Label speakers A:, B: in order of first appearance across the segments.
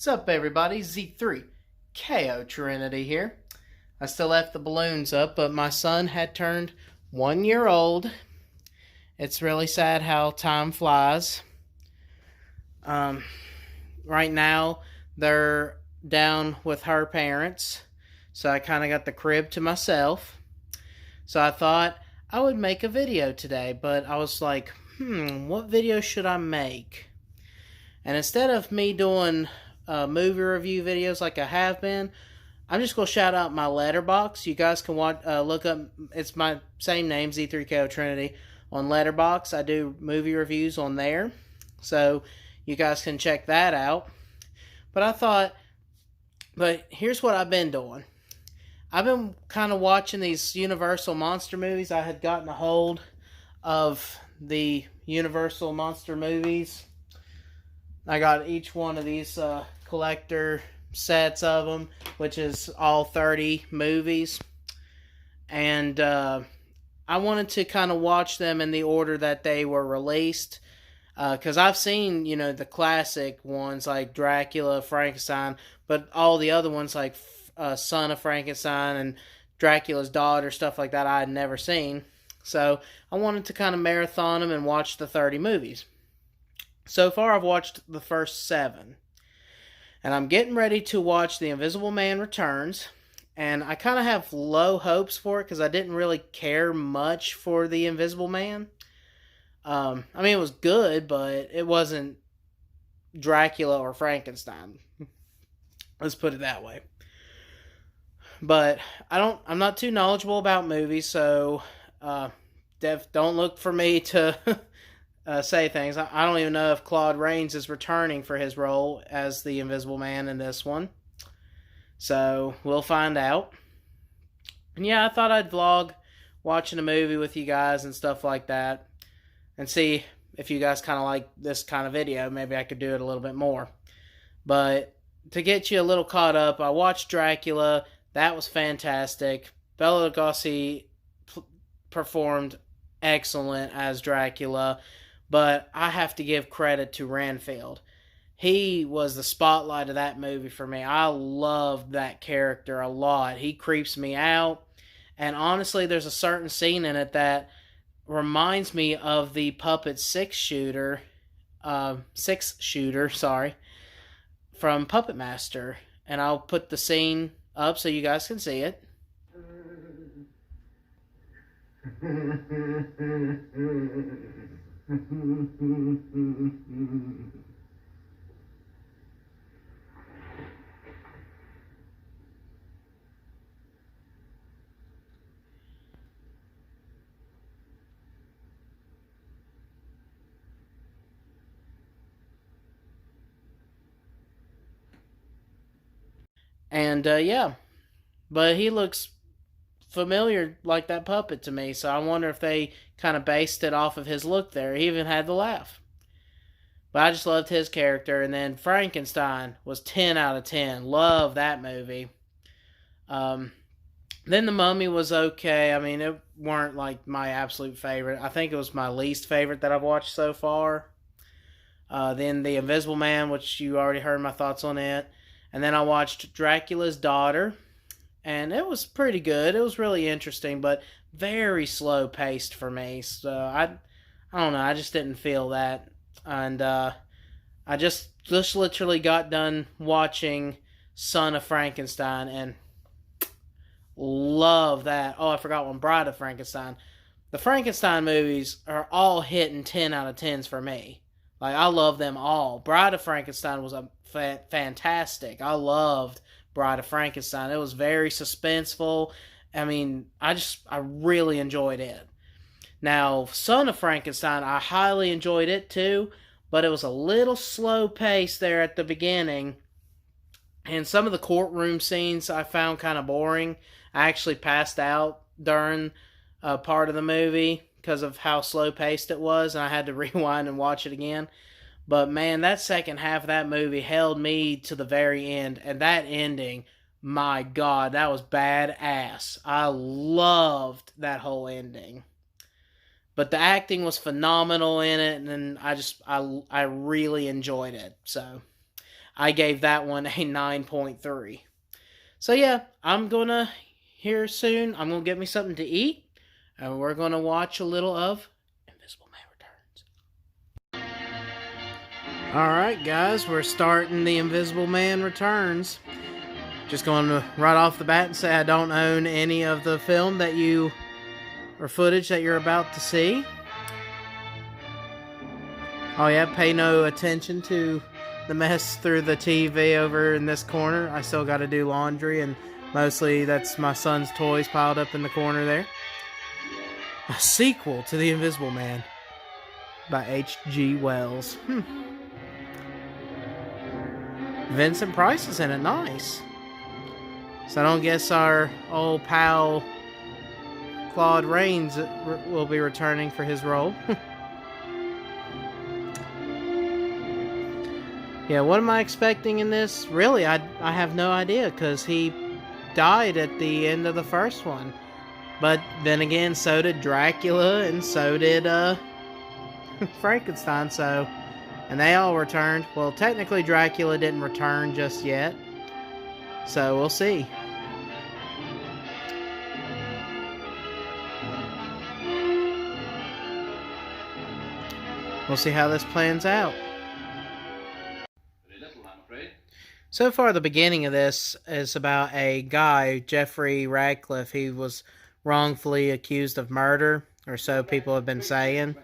A: What's up, everybody? Z3 KO Trinity here. I still left the balloons up, but my son had turned 1 year old. It's really sad how time flies. Um, right now, they're down with her parents, so I kind of got the crib to myself. So I thought I would make a video today, but I was like, what video should I make? And instead of me doing movie review videos like I have been, I'm just going to shout out my Letterboxd. You guys can look up, it's my same name, Z3KO Trinity, on Letterboxd. I do movie reviews on there, so you guys can check that out. But here's what I've been doing. I've been kind of watching these Universal Monster movies. I had gotten a hold of the Universal Monster movies. I got each one of these collector sets of them, which is all 30 movies. And I wanted to kind of watch them in the order that they were released. Because I've seen, the classic ones like Dracula, Frankenstein, but all the other ones like Son of Frankenstein and Dracula's Daughter, stuff like that, I had never seen. So I wanted to kind of marathon them and watch the 30 movies. So far, I've watched the first 7. And I'm getting ready to watch The Invisible Man Returns. And I kind of have low hopes for it because I didn't really care much for The Invisible Man. It was good, but it wasn't Dracula or Frankenstein. Let's put it that way. But I'm not too knowledgeable about movies, so don't look for me to say things. I don't even know if Claude Rains is returning for his role as the Invisible Man in this one. So we'll find out. And yeah, I thought I'd vlog watching a movie with you guys and stuff like that. And see if you guys kind of like this kind of video. Maybe I could do it a little bit more. But to get you a little caught up, I watched Dracula. That was fantastic. Bela Lugosi performed excellent as Dracula. But I have to give credit to Renfield. He was the spotlight of that movie for me. I loved that character a lot. He creeps me out. And honestly, there's a certain scene in it that reminds me of the Puppet six shooter, from Puppet Master. And I'll put the scene up so you guys can see it. And yeah, but he looks familiar like that puppet to me, so I wonder if they kind of based it off of his look there. He even had the laugh. But I just loved his character. And then Frankenstein was 10 out of 10. Love that movie. Then The Mummy was okay. It weren't like my absolute favorite. I think it was my least favorite that I've watched so far. Then The Invisible Man, which you already heard my thoughts on it. And then I watched Dracula's Daughter. And it was pretty good. It was really interesting, but very slow paced for me. So I don't know. I just didn't feel that. And I just literally got done watching Son of Frankenstein and love that. Oh, I forgot one. Bride of Frankenstein. The Frankenstein movies are all hitting 10 out of 10s for me. Like, I love them all. Bride of Frankenstein was fantastic. I loved Bride of Frankenstein. It was very suspenseful. I really enjoyed it. Now, Son of Frankenstein, I highly enjoyed it too, but it was a little slow paced there at the beginning. And some of the courtroom scenes I found kind of boring. I actually passed out during a part of the movie because of how slow paced it was, and I had to rewind and watch it again. But man, that second half of that movie held me to the very end. And that ending, my God, that was badass. I loved that whole ending. But the acting was phenomenal in it, and I really enjoyed it. So I gave that one a 9.3. So yeah, I'm gonna here soon. I'm gonna get me something to eat, and we're gonna watch a little of Invisible Man Returns. All right, guys, we're starting the Invisible Man Returns. Just going to right off the bat and say I don't own any of the film that you or footage that you're about to see. Oh yeah, pay no attention to the mess through the TV over in this corner. I still got to do laundry, and mostly that's my son's toys piled up in the corner there. A sequel to The Invisible Man by H.G. Wells. Vincent Price is in it. Nice. So I don't guess our old pal Claude Rains will be returning for his role. Yeah, what am I expecting in this? Really, I have no idea, because he died at the end of the first one. But then again, so did Dracula, and so did Frankenstein, so... And they all returned. Well, technically Dracula didn't return just yet. So we'll see. We'll see how this plans out. So far, the beginning of this is about a guy, Jeffrey Radcliffe. He was wrongfully accused of murder, or so people have been saying.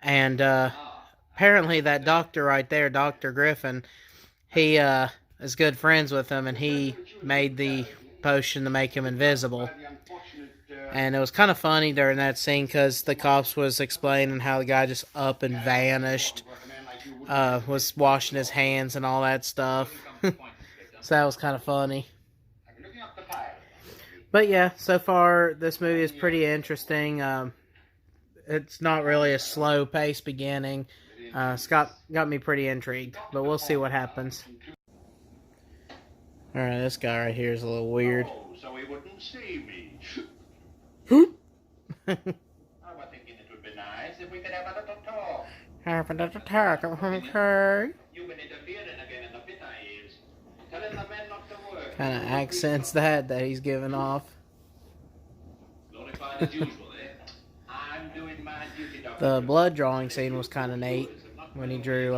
A: And apparently that doctor right there, Dr. Griffin, he is good friends with him, and he made the potion to make him invisible. And it was kind of funny during that scene, because the cops was explaining how the guy just up and vanished, was washing his hands and all that stuff. So that was kind of funny. But yeah, so far this movie is pretty interesting. It's not really a slow-paced beginning. It's got me pretty intrigued, but we'll see what happens. Alright, this guy right here is a little weird.
B: So he wouldn't see me.
A: Who?
B: I was thinking it would be nice if we could have a little talk.
A: Have a little talk, okay?
B: You've been interfering again in the pit ears. Telling the men not to work.
A: Kind of accents that he's giving off.
B: Glorified as usual, eh? I'm doing my duty, Doctor.
A: The blood drawing scene was kind of neat when he drew,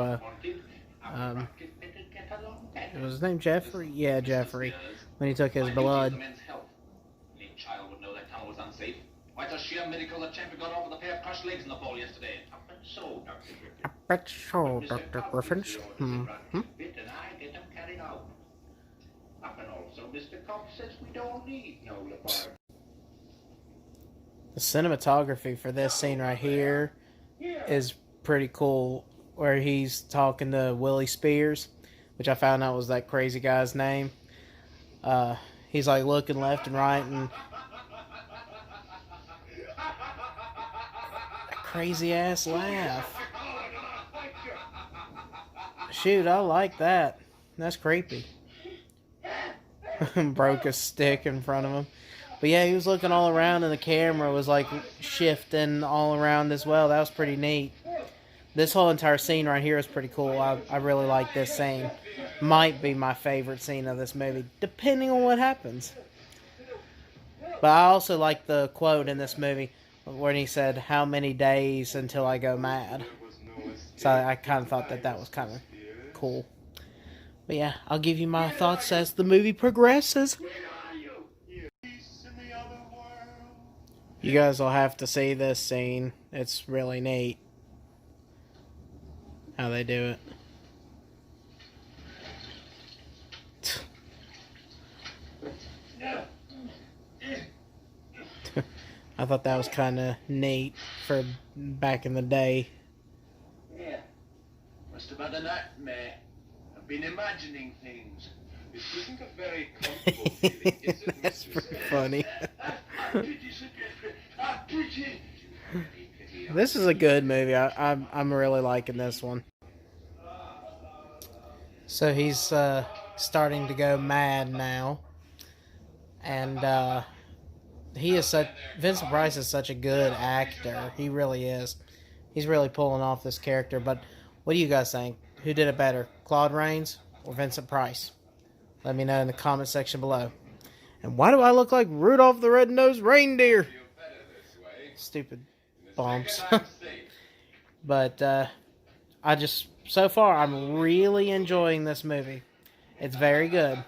A: was his name Jeffrey? Yeah, Jeffrey. When he took his blood.
B: Any child would know that tunnel was unsafe. Why, it's a sheer miracle that champion got off with a pair of crushed legs in the fall yesterday. I bet so, Dr. Griffin.
A: I bet so, Dr. Griffins.
B: And I get them carried out. Up and also, Mr. Cox says we don't need no laboratory.
A: The cinematography for this scene right here is pretty cool, where he's talking to Willie Spears, which I found out was that crazy guy's name. He's like looking left and right, and a crazy ass laugh. Shoot, I like that. That's creepy. Broke a stick in front of him. But yeah, he was looking all around, and the camera was like shifting all around as well. That was pretty neat. This whole entire scene right here is pretty cool. I really like this scene. Might be my favorite scene of this movie, depending on what happens. But I also like the quote in this movie when he said, "How many days until I go mad?" So I kind of thought that was kind of cool. But yeah, I'll give you my thoughts as the movie progresses. You guys will have to see this scene. It's really neat how they do it. I thought that was kind of neat for back in the day.
B: Yeah. Must have had a nightmare. I've been imagining things. It isn't a very comfortable feeling, is it?
A: That's pretty funny. This is a good movie. I'm really liking this one. So he's starting to go mad now, and Vincent Price is such a good actor. He really is. He's really pulling off this character. But what do you guys think? Who did it better, Claude Rains or Vincent Price? Let me know in the comment section below. And why do I look like Rudolph the Red-Nosed Reindeer? Stupid bombs. But so far, I'm really enjoying this movie. It's very good.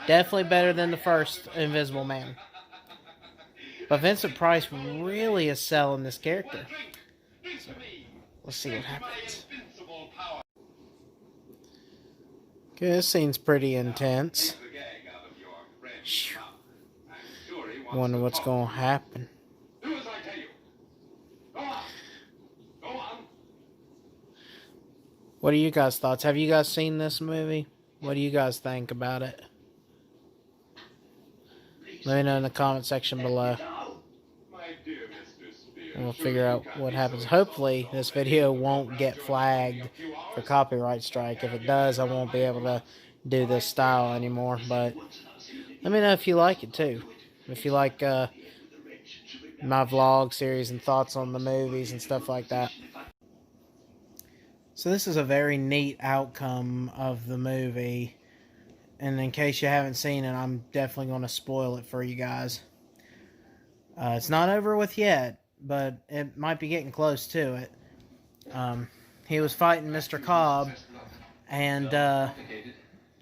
A: Definitely better than the first Invisible Man. But Vincent Price really is selling this character. So, let's see what happens. Okay, this scene's pretty intense. Wonder what's going to happen. What are you guys' thoughts? Have you guys seen this movie? What do you guys think about it? Let me know in the comment section below. And we'll figure out what happens. Hopefully, this video won't get flagged for copyright strike. If it does, I won't be able to do this style anymore. But let me know if you like it too. If you like my vlog series and thoughts on the movies and stuff like that. So this is a very neat outcome of the movie. And in case you haven't seen it, I'm definitely going to spoil it for you guys. It's not over with yet, but it might be getting close to it. He was fighting Mr. Cobb, and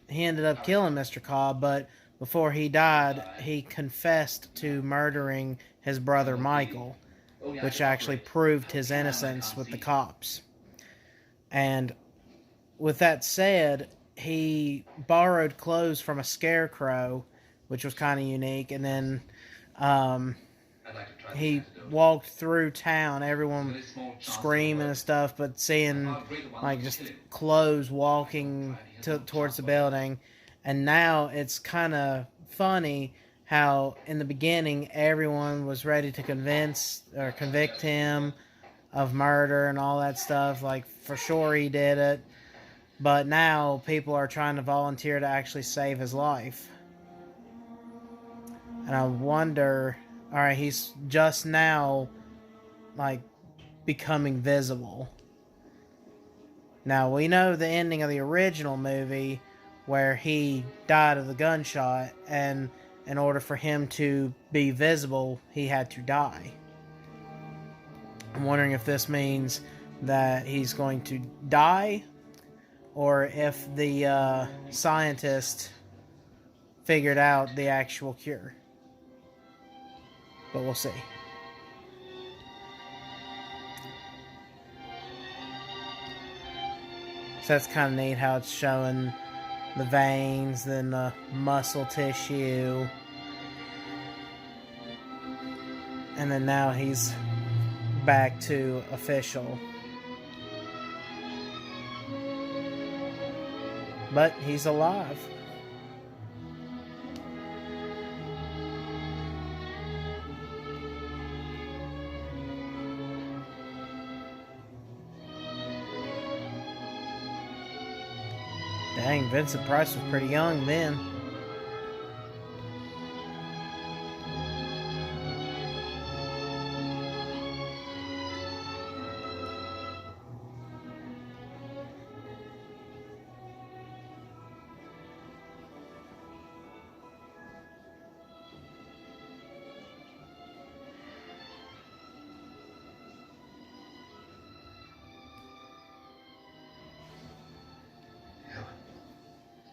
A: he ended up killing Mr. Cobb, but before he died, he confessed to murdering his brother Michael, which actually proved his innocence with the cops. And with that said, he borrowed clothes from a scarecrow, which was kind of unique, and then he walked through town, everyone screaming and stuff, but seeing like just clothes walking towards the building. And now it's kind of funny how in the beginning everyone was ready to convict him of murder and all that stuff, like for sure he did it, but now people are trying to volunteer to actually save his life. And I wonder, alright, he's just now like becoming visible. Now we know the ending of the original movie where he died of the gunshot, and in order for him to be visible he had to die. I'm wondering if this means that he's going to die, or if the scientist figured out the actual cure. But we'll see. So that's kind of neat how it's showing the veins, then the muscle tissue. And then now he's back to official. But he's alive. Dang, Vincent Price was pretty young then.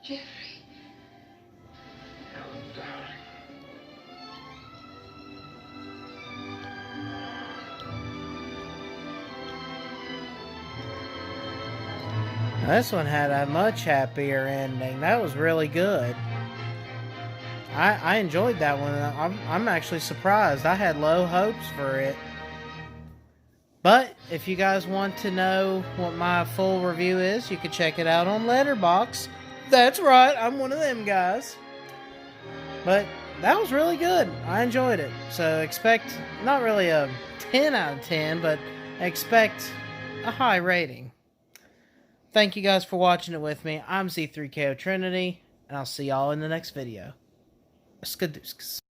C: Jeffrey.
B: Helen, darling.
A: Now, this one had a much happier ending. That was really good. I enjoyed that one. I'm actually surprised. I had low hopes for it. But if you guys want to know what my full review is, you can check it out on Letterboxd. That's right, I'm one of them guys. But that was really good. I enjoyed it. So expect not really a 10 out of 10, but expect a high rating. Thank you guys for watching it with me. I'm Z3KO Trinity, and I'll see y'all in the next video. Skadooskas.